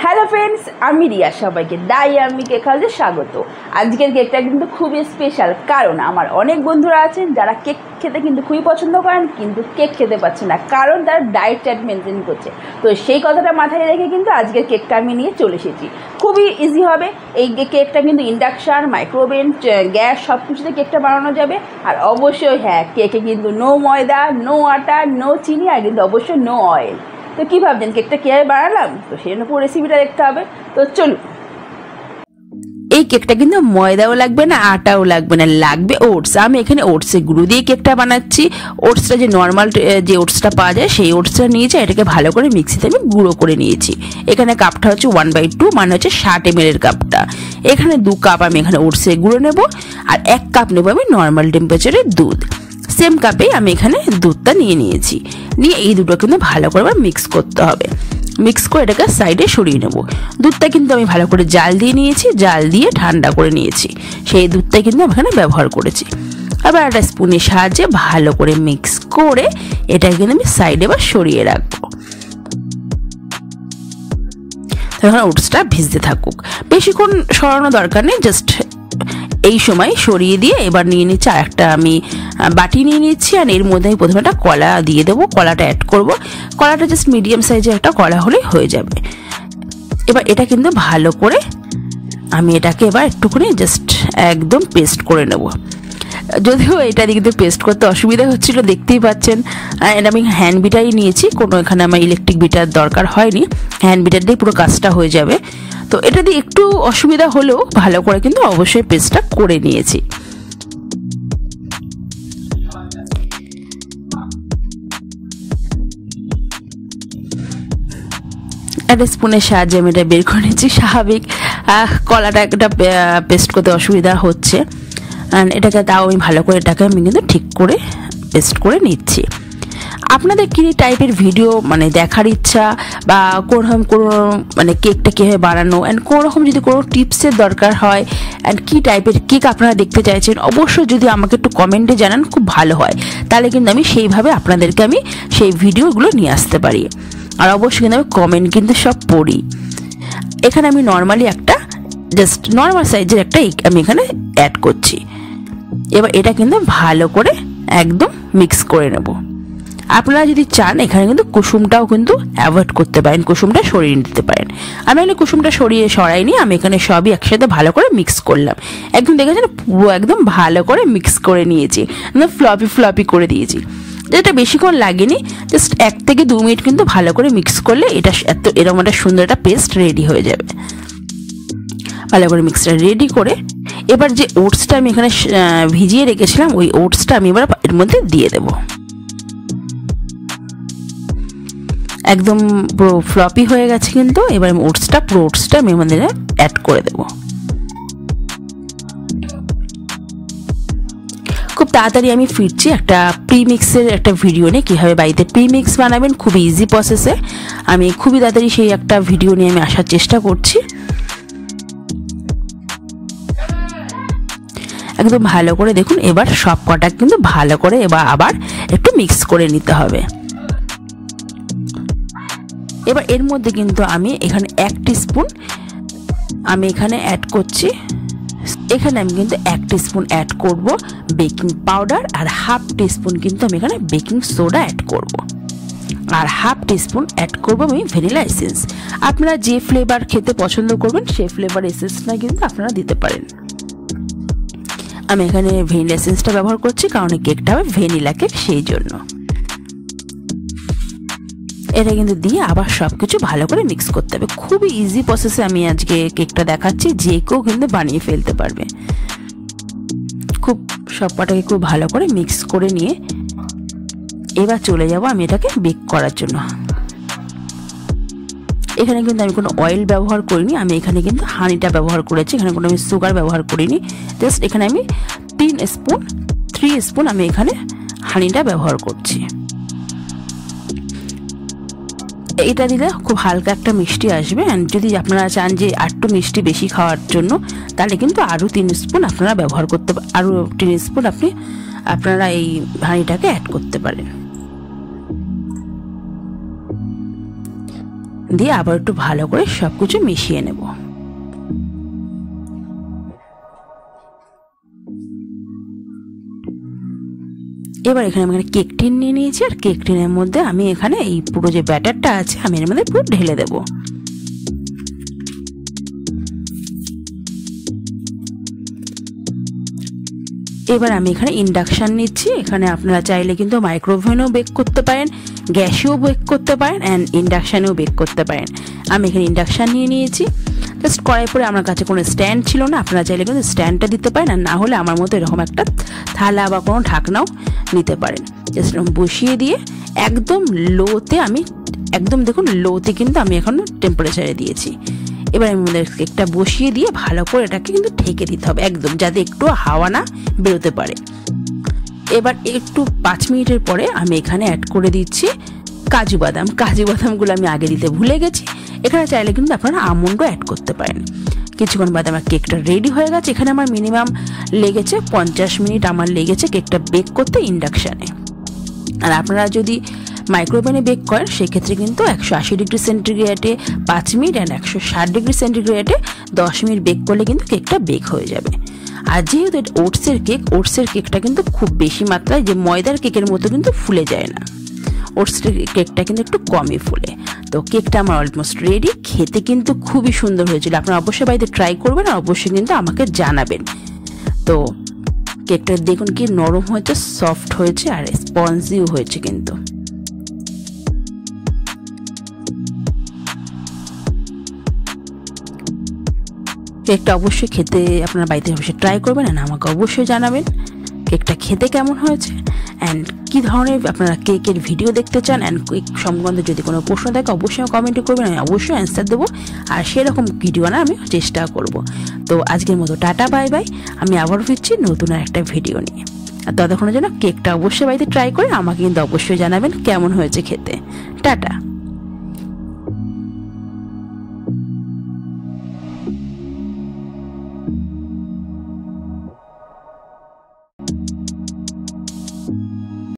Hello friends, আমি রিয়া, সবাইকে আমি কেক হাউসে স্বাগত। আজকের কেকটা কিন্তু খুবই স্পেশাল, কারণ আমার অনেক বন্ধুরা আছেন যারা কেক খেতে কিন্তু খুবই পছন্দ করেন, কিন্তু কেক খেতে পারছে না, কারণ তারা ডায়েট চার্ট মেনটেন করছে। তো সেই কথাটা মাথায় রেখে কিন্তু আজকের কেকটা আমি নিয়ে চলে এসেছি। খুবই ইজি হবে এই কেকটা, কিন্তু ইন্ডাকশান, মাইক্রোওভেন, গ্যাস সব কিছুতে কেকটা বানানো যাবে। আর অবশ্যই হ্যাঁ, কেকে কিন্তু নো ময়দা, নো আটা, নো চিনি, আর কিন্তু অবশ্যই নো অয়েল। তো কী ভাবছেন কেকটা কীভাবে বানালাম? তো সেই জন্য পুরো রেসিপিটা দেখতে হবে। তো চলুন। এই কেকটা কিন্তু ময়দাও লাগবে না, আটাও লাগবে না, লাগবে ওটস। আমি এখানে ওটসের গুঁড়ো দিয়ে কেকটা বানাচ্ছি। ওটসটা যে নর্মাল যে ওটসটা পাওয়া যায় সেই ওটসটা নিয়েছি, এটাকে ভালো করে মিক্সিতে আমি গুঁড়ো করে নিয়েছি। এখানে কাপটা হচ্ছে 1/2, মানে হচ্ছে 60 ml কাপটা। এখানে 2 কাপ আমি এখানে ওটসের গুঁড়ো নেব, আর 1 কাপ নেবো আমি নর্মাল টেম্পারেচারের দুধ। সেম কাপেই আমি এখানে দুধটা নিয়েছি। নিয়ে এই দুটো কিন্তু ভালো করে মিক্স করতে হবে। মিক্স করে এটাকে সাইডে সরিয়ে নেব। দুধটা কিন্তু আমি ভালো করে জাল দিয়ে নিয়েছি, জাল দিয়ে ঠান্ডা করে নিয়েছি। সেই দুধটা কিন্তু আমি এখানে ব্যবহার করেছি। আবার একটা স্পুনের সাহায্যে ভালো করে মিক্স করে এটাকে কিন্তু আমি সাইডে বা সরিয়ে রাখবো। তখন ওটসটা ভিজতে থাকুক, বেশিক্ষণ সরানো দরকার নেই, জাস্ট এই সময় সরিয়ে দিয়ে এবার নিয়ে নিচ্ছি আর একটা আমি বাটি নিয়ে নিচ্ছি। আর এর মধ্যে আমি প্রথমে একটা কলা দিয়ে দেবো, কলাটা অ্যাড করব। কলাটা জাস্ট মিডিয়াম সাইজের একটা কলা হলেই হয়ে যাবে। এবার এটা কিন্তু ভালো করে আমি এটাকে এবার একটুখানি জাস্ট একদম পেস্ট করে নেব। যদিও এটা দিকে পেস্ট করতে অসুবিধা হচ্ছিল, দেখতেই পাচ্ছেন। এটা আমি হ্যান্ড বিটারই নিয়েছি, কোনো এখানে আমার ইলেকট্রিক বিটার দরকার হয়নি, হ্যান্ড বিটার দিয়ে পুরো কাজটা হয়ে যাবে। তো এটা দিয়ে একটু অসুবিধা হলেও ভালো করে কিন্তু অবশ্যই পেস্টটা করে নিয়েছি। একটা স্পুনের সাহায্যে আমি এটা বের করে নিচ্ছি। স্বাভাবিক কলাটা একটা পেস্ট করতে অসুবিধা হচ্ছে, এটাকে তাও আমি ভালো করে এটাকে আমি কিন্তু ঠিক করে পেস্ট করে নিচ্ছি। আপনাদের কী টাইপের ভিডিও মানে দেখার ইচ্ছা, বা কোনো মানে কেকটা কীভাবে বানানো, অ্যান্ড কোনো রকম যদি কোনো টিপসের দরকার হয়, অ্যান্ড কী টাইপের কেক আপনারা দেখতে চাইছেন, অবশ্যই যদি আমাকে একটু কমেন্টে জানান খুব ভালো হয়। তাহলে কিন্তু আমি সেইভাবে আপনাদেরকে আমি সেই ভিডিওগুলো নিয়ে আসতে পারি। আর অবশ্যই কিন্তু আমি কমেন্ট কিন্তু সব পড়ি। এখানে আমি নর্মালি একটা জাস্ট নর্মাল সাইজের একটা আমি এখানে অ্যাড করছি। এবার এটা কিন্তু ভালো করে একদম মিক্স করে নেব। আপনারা যদি চান এখানে কিন্তু কুসুমটাও কিন্তু অ্যাভয়েড করতে পারেন, কুসুমটা সরিয়ে নিতে পারেন। আমি এখানে কুসুমটা সরাইনি, আমি এখানে সবই একসাথে ভালো করে মিক্স করলাম। একদম দেখেছেন পুরো একদম ভালো করে মিক্স করে নিয়েছি, একদম ফ্লপি করে দিয়েছি। যেটা বেশিক্ষণ লাগেনি, জাস্ট 1 থেকে 2 মিনিট কিন্তু ভালো করে মিক্স করলে এটা এরকম একটা সুন্দর একটা পেস্ট রেডি হয়ে যাবে। ভালো করে মিক্সটা রেডি করে এবার যে ওটসটা আমি এখানে ভিজিয়ে রেখেছিলাম, ওই ওটসটা আমি এবার এর মধ্যে দিয়ে দেব। একদম পুরো ফ্লপি হয়ে গেছে কিন্তু। এবার আমি পুরো ওটসটা আমি আমাদের অ্যাড করে দেব। খুব তাড়াতাড়ি আমি ফিরছি একটা প্রিমিক্সের একটা ভিডিও নিয়ে, কীভাবে বাড়িতে প্রিমিক্স বানাবেন খুব ইজি প্রসেসে। আমি খুবই তাড়াতাড়ি সেই একটা ভিডিও নিয়ে আমি আসার চেষ্টা করছি। একদম ভালো করে দেখুন, এবার সব কটা কিন্তু ভালো করে এবার আবার একটু মিক্স করে নিতে হবে। এবার এর মধ্যে কিন্তু আমি এখানে 1 টিস্পুন আমি এখানে অ্যাড করছি। এখানে আমি কিন্তু 1 টিস্পুন অ্যাড করব বেকিং পাউডার, আর 1/2 টিস্পুন কিন্তু আমি এখানে বেকিং সোডা অ্যাড করব, আর 1/2 টিস্পুন অ্যাড করব আমি ভ্যানিলা এসেন্স। আপনারা যে ফ্লেভার খেতে পছন্দ করবেন সেই ফ্লেভার এসেন্সটা কিন্তু আপনারা দিতে পারেন। আমি এখানে ভ্যানিলা এসেন্সটা ব্যবহার করছি, কারণ কেকটা হবে ভ্যানিলা কেক, সেই জন্য। এটা কিন্তু দিয়ে আবার সব কিছু ভালো করে মিক্স করতে হবে। খুবই ইজি প্রসেসে আমি আজকে কেকটা দেখাচ্ছি, যে কেউ কিন্তু বানিয়ে ফেলতে পারবে। খুব সব কটাকে খুব ভালো করে মিক্স করে নিয়ে এবার চলে যাব আমি এটাকে বেক করার জন্য। এখানে কিন্তু আমি কোনো অয়েল ব্যবহার করিনি, আমি এখানে কিন্তু হানিটা ব্যবহার করেছি। এখানে কোনো আমি সুগার ব্যবহার করিনি, জাস্ট এখানে আমি 3 স্পুন আমি এখানে হানিটা ব্যবহার করছি। এটা দিলে খুব হালকা একটা মিষ্টি আসবে। অ্যান্ড যদি আপনারা চান যে একটু মিষ্টি বেশি খাওয়ার জন্য, তাহলে কিন্তু আরও 3 স্পুন আপনারা ব্যবহার করতে, আরও 3 স্পুন আপনারা এই হাঁড়িটাকে অ্যাড করতে পারেন। দিয়ে আবার একটু ভালো করে সব কিছু মিশিয়ে নেব। এবার এখানে আমি কেক টিন নিয়ে নিয়েছি, আর কেক টিনের মধ্যে আমি এখানে এই পুরো যে ব্যাটারটা আছে আমি এর মধ্যে পুরো ঢেলে দেবো। এবার আমি এখানে ইন্ডাকশান নিচ্ছি। এখানে আপনারা চাইলে কিন্তু মাইক্রোওভেনেও বেক করতে পারেন, গ্যাসেও বেক করতে পারেন, অ্যান্ড ইন্ডাকশানেও বেক করতে পারেন। আমি এখানে ইন্ডাকশান নিয়ে নিয়েছি। জাস্ট কড়াই পরে আমার কাছে কোনো স্ট্যান্ড ছিল না, আপনারা চাইলে কিন্তু স্ট্যান্ডটা দিতে পারেন, আর না হলে আমার মতো এরকম একটা থালা বা কোনো ঢাকনাও নিতে পারেন। জাস্ট বসিয়ে দিয়ে একদম লোতে, আমি একদম দেখুন লোতে কিন্তু আমি এখন টেম্পারেচারে দিয়েছি। এবার আমি আমাদের কেকটা বসিয়ে দিয়ে ভালো করে এটাকে কিন্তু ঢেকে দিতে হবে একদম, যাতে একটু হাওয়া না বেরোতে পারে। এবার একটু 5 মিনিটের পরে আমি এখানে অ্যাড করে দিচ্ছি কাজু বাদাম। কাজু বাদামগুলো আমি আগে দিতে ভুলে গেছি। এখানে চাইলে কিন্তু আপনারা আমন্ডও অ্যাড করতে পারেন। কিছুক্ষণ বাদে আমার কেকটা রেডি হয়ে গেছে। এখানে আমার মিনিমাম লেগেছে 50 মিনিট আমার লেগেছে কেকটা বেক করতে ইন্ডাকশানে। আর আপনারা যদি মাইক্রোওভেনে বেক করেন সেক্ষেত্রে কিন্তু 180 ডিগ্রি সেন্টিগ্রেডে 5 মিনিট অ্যান্ড 160 ডিগ্রি সেন্টিগ্রেডে 10 মিনিট বেক করলে কিন্তু কেকটা বেক হয়ে যাবে। আর যেহেতু এটা ওটসের কেকটা কিন্তু খুব বেশি মাত্রায় যে ময়দার কেকের মতো কিন্তু ফুলে যায় না, ওটসের কেকটা কিন্তু একটু কমই ফুলে। তো কেকটা আমার অলমোস্ট রেডি। খেতে কিন্তু খুবই সুন্দর হয়েছিল। আপনারা অবশ্যই বাড়িতে ট্রাই করবেন, আর অবশ্যই কিন্তু আমাকে জানাবেন। তো কেকটা দেখুন কি নরম হয়েছে, সফট হয়েছে, আর স্পঞ্জিও হয়েছে কিন্তু। কেকটা অবশ্যই খেতে আপনারা বাড়িতে অবশ্যই ট্রাই করবেন, আর আমাকে অবশ্যই জানাবেন কেকটা খেতে কেমন হয়েছে, অ্যান্ড কী ধরনের আপনারা কেকের ভিডিও দেখতে চান, অ্যান্ড কেক সম্বন্ধে যদি কোনো প্রশ্ন থাকে অবশ্যই কমেন্টে করবেন, আমি অবশ্যই অ্যান্সার দেবো। আর সেরকম ভিডিও আনার আমি চেষ্টা করব। তো আজকের মতো টাটা, বাই বাই। আমি আবার ফিরছি নতুন আর একটা ভিডিও নিয়ে। আর ততক্ষণের জন্য কেকটা অবশ্যই বাড়িতে ট্রাই করে আমাকে কিন্তু অবশ্যই জানাবেন কেমন হয়েছে খেতে। টাটা।